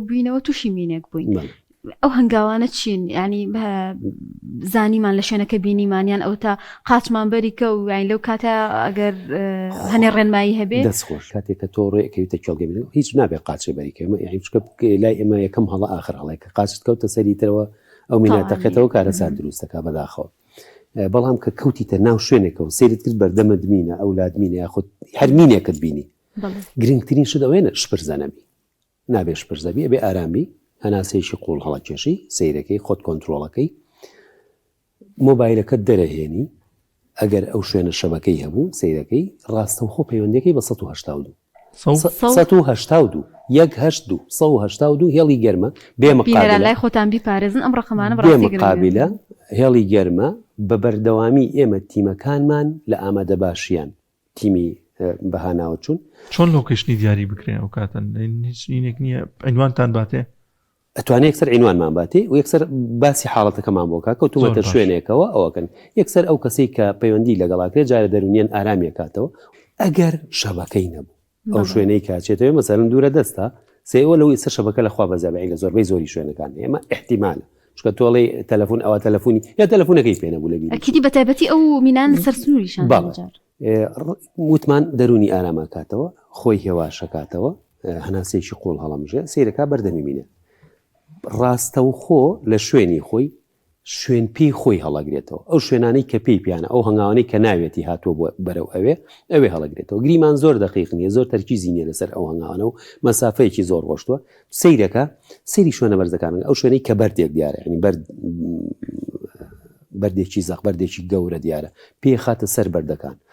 بووینەوە تووشی مینێک بووین ئەو هەنگاوانە چین ینی زانیمان لە شوێنەکە بینیمانیان ئەو تا قاچمان بەریکە و یان لەو کاتە ئەگەر هەنێ ڕێنمایی هەبێ دەستخۆش کاتێک کە تۆ ڕێکەویتە کێڵگە بێت هیچ نابێت قاچێ بەریکەمە یعنی چکە لای ئێمە یەکەم هەڵە ئاخر هەڵێک کە قاچت کەوتە سەریترەوە ئەو میناتەقێتەوە کارەسات دروستەکە بەداخەوە بەڵام کە کەوتیتە ناو شوێنێکەوە سیرت کرد بەردەمە دمینە ئەولاد مینە یاخود هەر مینێکت بینی گرنگترین شت ئەوەیە شپرزەنەبی نابێ شپرزەبی ئەبێ ئارامی هەناسەیەکی قوڵ هەڵەکێشی سیرەکەی خۆت کۆنتترۆڵەکەی مۆبایلەکەت دەرەهێنی ئەگەر ئەو شوێنە شەبەکەی هەبوو سیرەکەی ڕاستەوخۆ پەیوەندەکەی بە 1970 182 هێڵی گەرمە بێمەقابلە لای خۆتان بیپارێزن ئەم ڕقمانە بێمەقابلە هێڵی گەرمە بە بەردەوامی ئێمە تیمەکانمان لە ئامادە باشیان تیمی بەهاناوە چوون چۆن لۆکیشنی دیاری بکرێن ئەو کاتەن هیچ شتێک نییە عنوانتان باتێ ئەتوانێت یەکسەر عنوانمان باتێ و یەکسەر باسی حاڵەتەکەمان بۆکە کەوتومەتە شوێنێکەوە ئەوەکەن یەکسەر ئەو کەسەی کە پەیوەندی لەگەڵاکرێت جارە دەرونیان ئارامیە کاتەوە ئەگەر شەبەکەی نەبوو ئەو شوێنەی کاچێتەوە مەسەرن دوورە دەستە سێوە لەوەی سەر شەبەکە لەخوا بەزەبعی لە زۆربەی زۆری شوێنەکان ئێمە احتیمالە چکە تۆڵی تەلەفۆن ئەوە تەلەفۆنی یا تەلەفۆنەکەی پێ نەبوو لەبیری ئەکیدی بەتایبەتی ئەو مینان سەر سنووریشان وتمان دەرونی ئارامە کاتەوە خۆی هێواشەکاتەوە هەناسەیەکی قوڵ هەڵەمژێ سیرەکە بەردەمی مینە ڕاستەوخۆ لە شوێنی خۆی شوێن پێی خۆی هەڵەگرێتەوە ئەو شوێنانەی کە پێی پیانە ئەو هەنگاوانەی کە ناوێتی هاتووە بۆ بەرەو ئەوێ هەڵەگرێتەوە گریمان زۆر دقیق نیە زۆر تەرکیزی نیە لەسەر ئەو هەنگاوانە و مەسافەیەکی زۆر ڕۆشتووە سیرەکە سەیری شوێنە بەرزەکان ئەو شوێنەی کە بەردێک دیارە ینی بەردێکی زەق بەردێکی گەورە دیارە پێی خاتە سەر بەردەکان